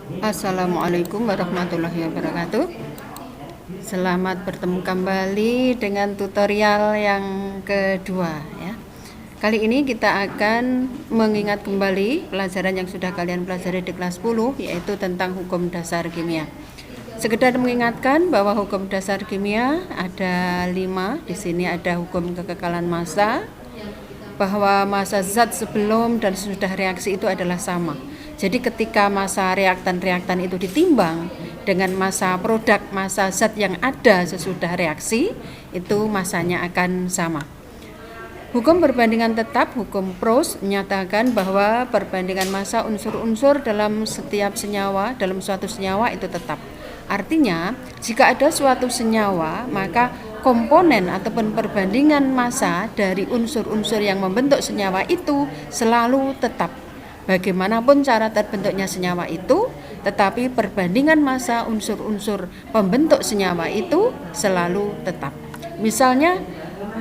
Assalamualaikum warahmatullahi wabarakatuh. Selamat bertemu kembali dengan tutorial yang kedua ya. Kali ini kita akan mengingat kembali pelajaran yang sudah kalian pelajari di kelas 10, yaitu tentang hukum dasar kimia. Sekedar mengingatkan bahwa hukum dasar kimia ada 5. Di sini ada hukum kekekalan massa, bahwa massa zat sebelum dan sesudah reaksi itu adalah sama. Jadi ketika massa reaktan-reaktan itu ditimbang dengan massa produk, massa zat yang ada sesudah reaksi, itu massanya akan sama. Hukum perbandingan tetap, hukum Proust, menyatakan bahwa perbandingan massa unsur-unsur dalam setiap senyawa, dalam suatu senyawa itu tetap. Artinya, jika ada suatu senyawa, maka komponen ataupun perbandingan massa dari unsur-unsur yang membentuk senyawa itu selalu tetap. Bagaimanapun cara terbentuknya senyawa itu, tetapi perbandingan massa unsur-unsur pembentuk senyawa itu selalu tetap. Misalnya,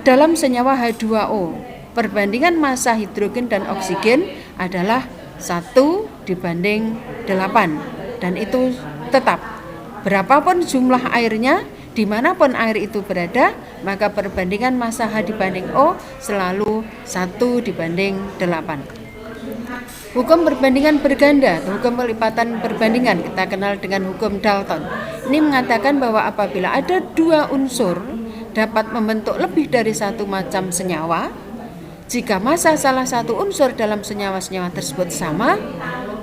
dalam senyawa H2O, perbandingan massa hidrogen dan oksigen adalah 1 dibanding 8, dan itu tetap. Berapapun jumlah airnya, dimanapun air itu berada, maka perbandingan massa H dibanding O selalu 1 dibanding 8. Hukum perbandingan berganda, hukum pelipatan perbandingan, kita kenal dengan hukum Dalton. Ini mengatakan bahwa apabila ada 2 unsur dapat membentuk lebih dari 1 macam senyawa, jika massa salah satu unsur dalam senyawa-senyawa tersebut sama,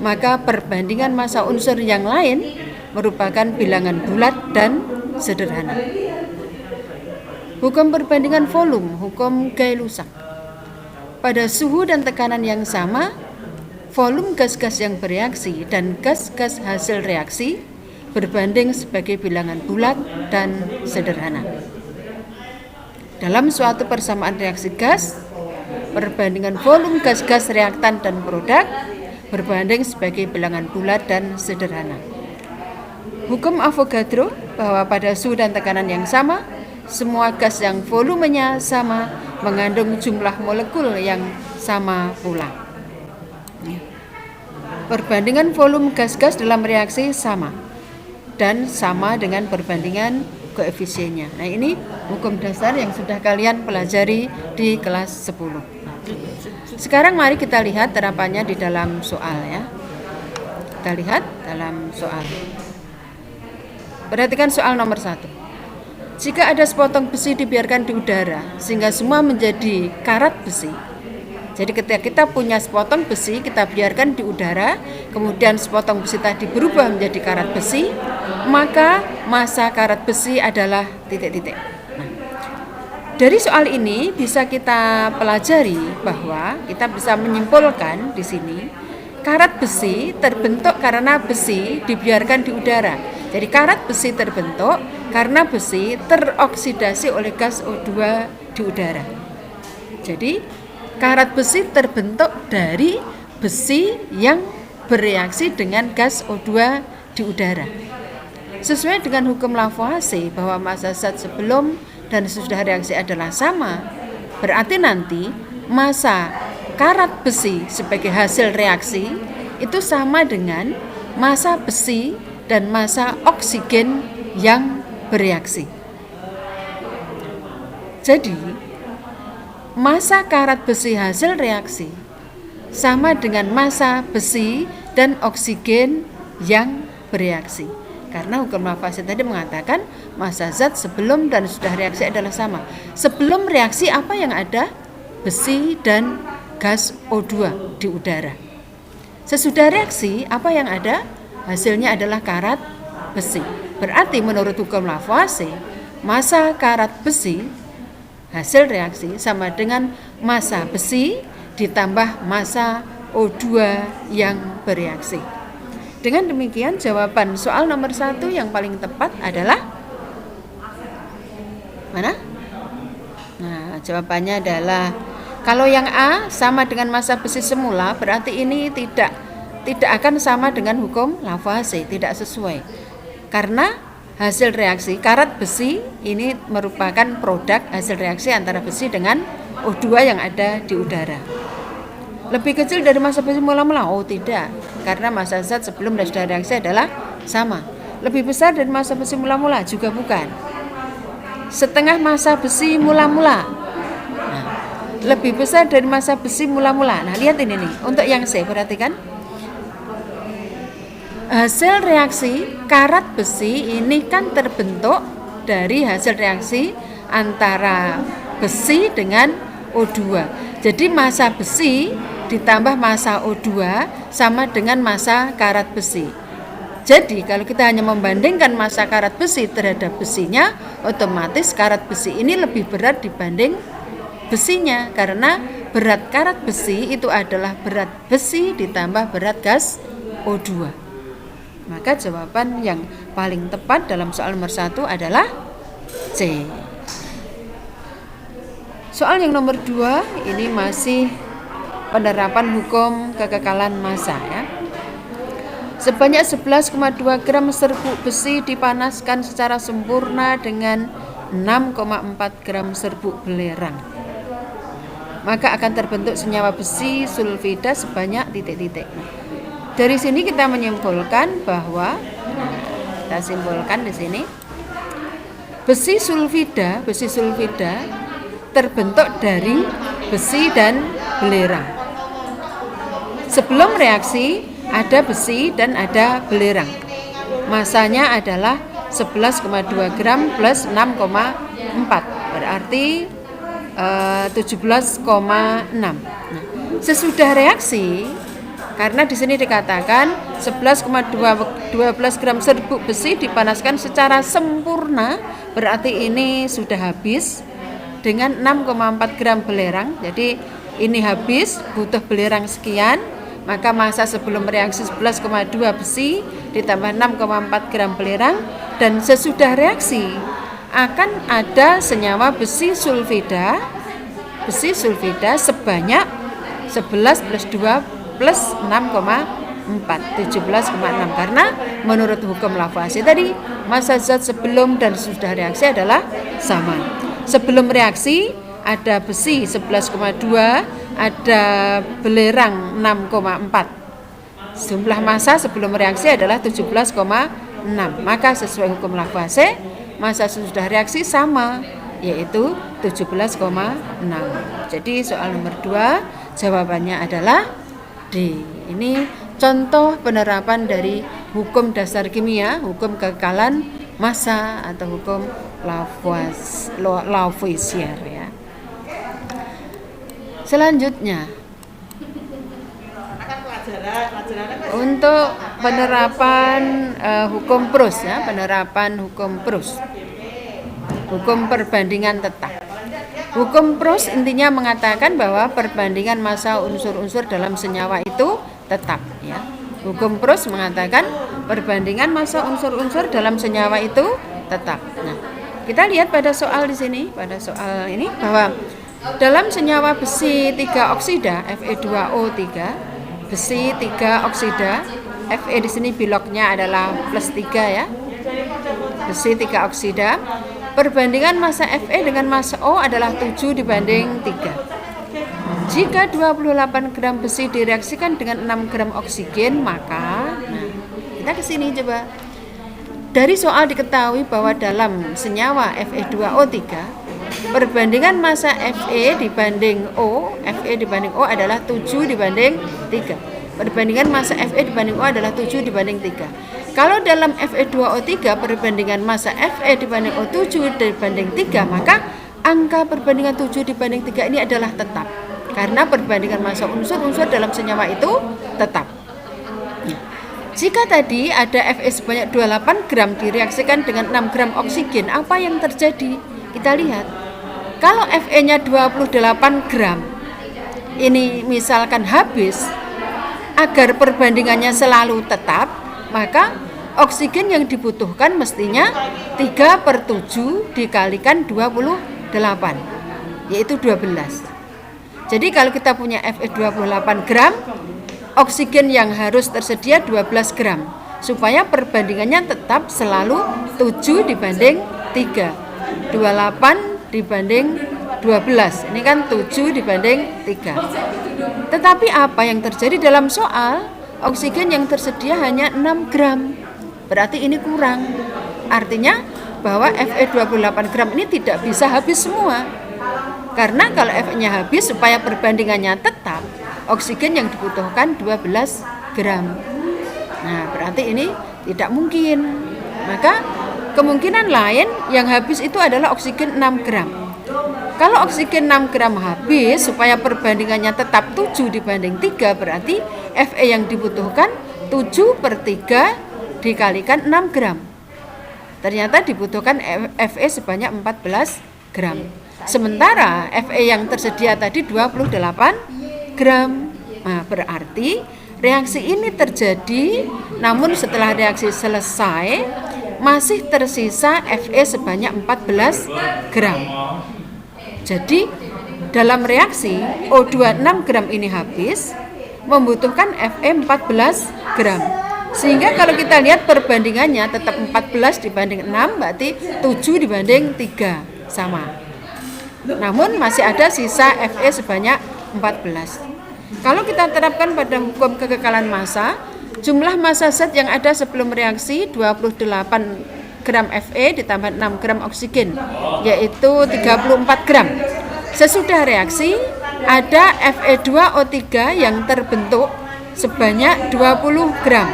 maka perbandingan massa unsur yang lain merupakan bilangan bulat dan sederhana. Hukum perbandingan volume, hukum Gay-Lussac. Pada suhu dan tekanan yang sama, volume gas-gas yang bereaksi dan gas-gas hasil reaksi berbanding sebagai bilangan bulat dan sederhana. Dalam suatu persamaan reaksi gas, perbandingan volume gas-gas reaktan dan produk berbanding sebagai bilangan bulat dan sederhana. Hukum Avogadro, bahwa pada suhu dan tekanan yang sama, semua gas yang volumenya sama mengandung jumlah molekul yang sama pula. Perbandingan volume gas-gas dalam reaksi sama dan sama dengan perbandingan koefisiennya. Nah, ini hukum dasar yang sudah kalian pelajari di kelas 10. Sekarang mari kita lihat terapannya di dalam soal ya. Kita lihat dalam soal. Perhatikan soal nomor 1. Jika ada sepotong besi dibiarkan di udara sehingga semua menjadi karat besi. Jadi ketika kita punya sepotong besi, kita biarkan di udara, kemudian sepotong besi tadi berubah menjadi karat besi, maka massa karat besi adalah titik-titik. Nah, dari soal ini bisa kita pelajari bahwa kita bisa menyimpulkan di sini karat besi terbentuk karena besi dibiarkan di udara. Jadi karat besi terbentuk karena besi teroksidasi oleh gas O2 di udara. Jadi karat besi terbentuk dari besi yang bereaksi dengan gas O2 di udara. Sesuai dengan hukum Lavoisier bahwa massa zat sebelum dan sesudah reaksi adalah sama, berarti nanti massa karat besi sebagai hasil reaksi itu sama dengan massa besi dan massa oksigen yang bereaksi. Jadi, massa karat besi hasil reaksi sama dengan massa besi dan oksigen yang bereaksi. Karena hukum Lavoisier tadi mengatakan massa zat sebelum dan sudah reaksi adalah sama. Sebelum reaksi apa yang ada? Besi dan gas O2 di udara. Sesudah reaksi apa yang ada? Hasilnya adalah karat besi. Berarti menurut hukum Lavoisier, massa karat besi hasil reaksi sama dengan massa besi ditambah massa O2 yang bereaksi. Dengan demikian jawaban soal nomor 1 yang paling tepat adalah mana? Nah, jawabannya adalah kalau yang A sama dengan massa besi semula, berarti ini tidak akan sama dengan hukum Lavoisier, tidak sesuai. Karena hasil reaksi karat besi ini merupakan produk hasil reaksi antara besi dengan O2 yang ada di udara. Lebih kecil dari massa besi mula-mula? Oh tidak, karena massa zat sebelum dan sesudah reaksi adalah sama. Lebih besar dari massa besi mula-mula juga bukan. Setengah massa besi mula-mula. Nah, lebih besar dari massa besi mula-mula. Nah, lihat ini nih. Untuk yang C, perhatikan. Hasil reaksi karat besi ini kan terbentuk dari hasil reaksi antara besi dengan O2. Jadi massa besi ditambah massa O2 sama dengan massa karat besi. Jadi kalau kita hanya membandingkan massa karat besi terhadap besinya, otomatis karat besi ini lebih berat dibanding besinya, karena berat karat besi itu adalah berat besi ditambah berat gas O2. Maka jawaban yang paling tepat dalam soal nomor 1 adalah C. Soal yang nomor 2 ini masih penerapan hukum kekekalan massa ya. Sebanyak 11,2 gram serbuk besi dipanaskan secara sempurna dengan 6,4 gram serbuk belerang. Maka akan terbentuk senyawa besi sulfida sebanyak titik-titik. Dari sini kita menyimpulkan bahwa kita simpulkan di sini besi sulfida terbentuk dari besi dan belerang. Sebelum reaksi ada besi dan ada belerang. Masanya adalah 11,2 gram plus 6,4 berarti 17,6. Nah, sesudah reaksi, karena di sini dikatakan 11,12 gram serbuk besi dipanaskan secara sempurna, berarti ini sudah habis dengan 6,4 gram belerang. Jadi ini habis, butuh belerang sekian, maka massa sebelum reaksi 11,2 besi ditambah 6,4 gram belerang, dan sesudah reaksi akan ada senyawa besi sulfida sebanyak 11 plus 2 plus 6,4 17,6, karena menurut hukum Lavoisier tadi massa zat sebelum dan sesudah reaksi adalah sama. Sebelum reaksi ada besi 11,2, ada belerang 6,4. Jumlah massa sebelum reaksi adalah 17,6. Maka sesuai hukum Lavoisier massa sesudah reaksi sama, yaitu 17,6. Jadi soal nomor 2 jawabannya adalah D. Ini contoh penerapan dari hukum dasar kimia, hukum kekekalan massa atau hukum Lavoisier ya. Selanjutnya untuk penerapan hukum Proust ya, penerapan hukum Proust. Hukum perbandingan tetap. Hukum Proust intinya mengatakan bahwa perbandingan massa unsur-unsur dalam senyawa itu tetap ya. Hukum Proust mengatakan perbandingan massa unsur-unsur dalam senyawa itu tetap. Nah, kita lihat pada soal di sini, pada soal ini bahwa dalam senyawa besi 3 oksida Fe2O3, besi 3 oksida, Fe di sini biloknya adalah plus 3 ya. Besi 3 oksida, perbandingan massa Fe dengan massa O adalah 7 dibanding 3. Jika 28 gram besi direaksikan dengan 6 gram oksigen, maka kita ke sini coba. Dari soal diketahui bahwa dalam senyawa Fe2O3, perbandingan massa Fe dibanding O adalah 7 dibanding 3. Perbandingan massa Fe dibanding O adalah 7 dibanding 3. Kalau dalam Fe2O3 perbandingan massa Fe dibanding O7 dibanding 3, maka angka perbandingan 7 dibanding 3 ini adalah tetap. Karena perbandingan massa unsur-unsur dalam senyawa itu tetap. Jika tadi ada Fe sebanyak 28 gram direaksikan dengan 6 gram oksigen, apa yang terjadi? Kita lihat. Kalau Fe-nya 28 gram, ini misalkan habis, agar perbandingannya selalu tetap, maka oksigen yang dibutuhkan mestinya 3/7 dikalikan 28, yaitu 12. Jadi kalau kita punya Fe 28 gram, oksigen yang harus tersedia 12 gram, supaya perbandingannya tetap selalu 7 dibanding 3, 28 dibanding 12, ini kan 7 dibanding 3. Tetapi apa yang terjadi dalam soal? oksigen yang tersedia hanya 6 gram. Berarti ini kurang. Artinya bahwa Fe 28 gram ini tidak bisa habis semua. Karena kalau Fe-nya habis, supaya perbandingannya tetap, oksigen yang dibutuhkan 12 gram. Nah, berarti ini tidak mungkin. Maka kemungkinan lain yang habis itu adalah oksigen 6 gram. Kalau oksigen 6 gram habis, supaya perbandingannya tetap 7 dibanding 3, berarti Fe yang dibutuhkan 7/3 dikalikan 6 gram. Ternyata dibutuhkan Fe sebanyak 14 gram. Sementara Fe yang tersedia tadi 28 gram. Nah, berarti reaksi ini terjadi, namun setelah reaksi selesai masih tersisa Fe sebanyak 14 gram. Jadi dalam reaksi O2 6 gram ini habis, membutuhkan Fe 14 gram. Sehingga kalau kita lihat perbandingannya tetap 14 dibanding 6, berarti 7 dibanding 3, sama. Namun masih ada sisa Fe sebanyak 14. Kalau kita terapkan pada hukum kekekalan massa, jumlah massa zat yang ada sebelum reaksi 28 gram Fe ditambah 6 gram oksigen, yaitu 34 gram. Sesudah reaksi ada Fe2O3 yang terbentuk sebanyak 20 gram.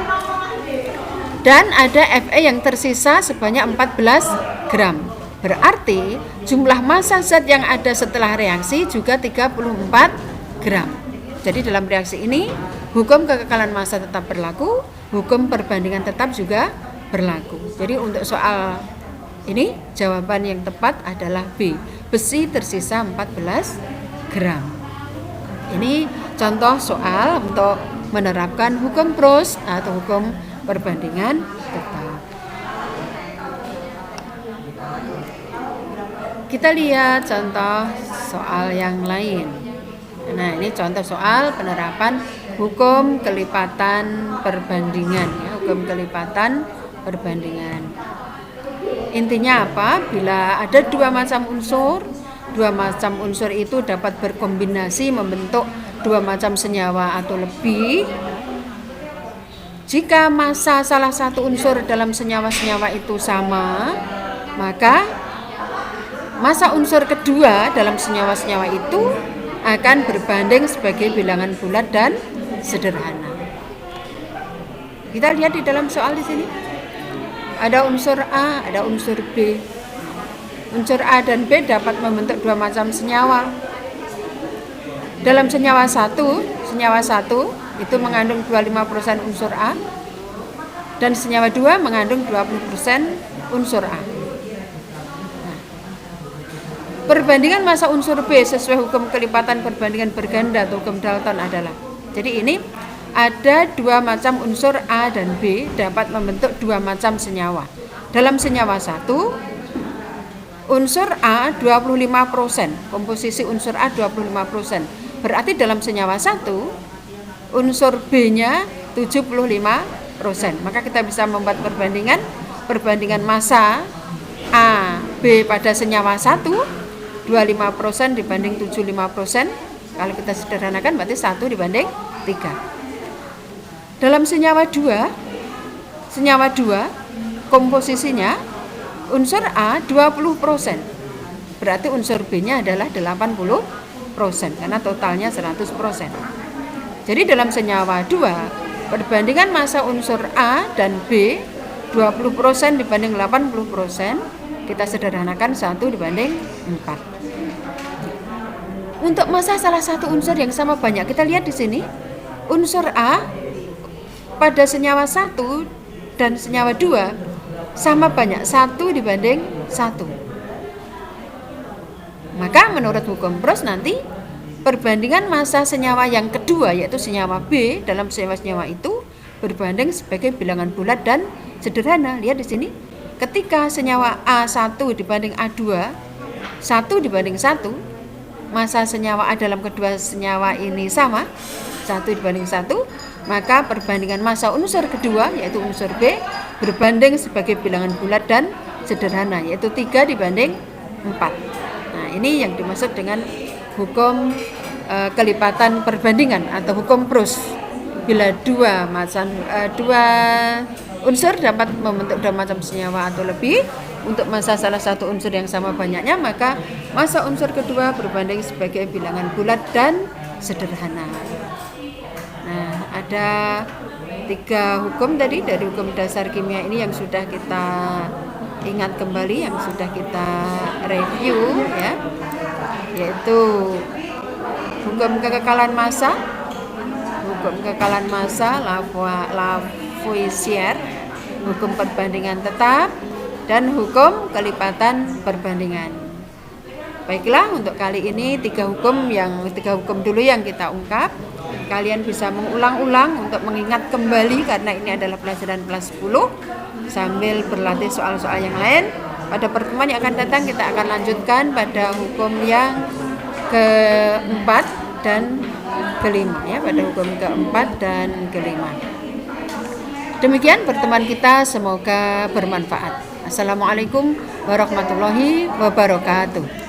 Dan ada Fe yang tersisa sebanyak 14 gram. Berarti jumlah massa zat yang ada setelah reaksi juga 34 gram. Jadi dalam reaksi ini hukum kekekalan massa tetap berlaku, hukum perbandingan tetap juga berlaku. Jadi untuk soal ini jawaban yang tepat adalah B. Besi tersisa 14 gram. Ini contoh soal untuk menerapkan hukum Proust atau hukum perbandingan tetap. Kita lihat contoh soal yang lain. Nah, ini contoh soal penerapan hukum kelipatan perbandingan, ya, hukum kelipatan perbandingan. Intinya apa? Bila ada dua macam unsur itu dapat berkombinasi membentuk dua macam senyawa atau lebih. Jika massa salah satu unsur dalam senyawa-senyawa itu sama, maka massa unsur kedua dalam senyawa-senyawa itu akan berbanding sebagai bilangan bulat dan sederhana. Kita lihat di dalam soal di sini. Ada unsur A, ada unsur B. Unsur A dan B dapat membentuk dua macam senyawa. Dalam senyawa satu itu mengandung 25% unsur A, dan senyawa 2 mengandung 20% unsur A. Nah, perbandingan massa unsur B sesuai hukum kelipatan perbandingan berganda atau hukum Dalton adalah, jadi ini ada dua macam unsur A dan B dapat membentuk dua macam senyawa. Dalam senyawa 1, unsur A 25%, komposisi unsur A 25%. Berarti dalam senyawa 1 unsur B-nya 75%. Maka kita bisa membuat perbandingan massa A, B pada senyawa 1, 25% dibanding 75%. Kalau kita sederhanakan berarti 1 dibanding 3. Dalam senyawa 2 komposisinya unsur A 20%. Berarti unsur B-nya adalah 80% karena totalnya 100%. Jadi dalam senyawa 2, perbandingan massa unsur A dan B 20% dibanding 80%, kita sederhanakan 1 dibanding 4. Untuk massa salah satu unsur yang sama banyak, kita lihat di sini, unsur A pada senyawa 1 dan senyawa 2 sama banyak, 1 dibanding 1. Maka menurut hukum Proust nanti perbandingan massa senyawa yang kedua, yaitu senyawa B dalam senyawa-senyawa itu berbanding sebagai bilangan bulat dan sederhana. Lihat di sini, ketika senyawa A1 dibanding A2, 1 dibanding 1, massa senyawa A dalam kedua senyawa ini sama, 1 dibanding 1, maka perbandingan massa unsur kedua, yaitu unsur B, berbanding sebagai bilangan bulat dan sederhana, yaitu 3 dibanding 4. Nah, ini yang dimaksud dengan hukum kelipatan perbandingan atau hukum Proust. bila dua unsur dapat membentuk dua macam senyawa atau lebih untuk massa salah satu unsur yang sama banyaknya, maka massa unsur kedua berbanding sebagai bilangan bulat dan sederhana. Nah, ada 3 hukum tadi dari hukum dasar kimia ini yang sudah kita ingat kembali, yang sudah kita review ya, yaitu hukum kekekalan massa, Lavoisier, hukum perbandingan tetap, dan hukum kelipatan perbandingan. Baiklah, untuk kali ini 3 hukum dulu yang kita ungkap. Kalian bisa mengulang-ulang untuk mengingat kembali karena ini adalah pelajaran kelas 10 sambil berlatih soal-soal yang lain. Pada pertemuan yang akan datang kita akan lanjutkan pada hukum yang keempat dan kelima ya, pada hukum keempat dan kelima. Demikian pertemuan kita, semoga bermanfaat. Assalamualaikum warahmatullahi wabarakatuh.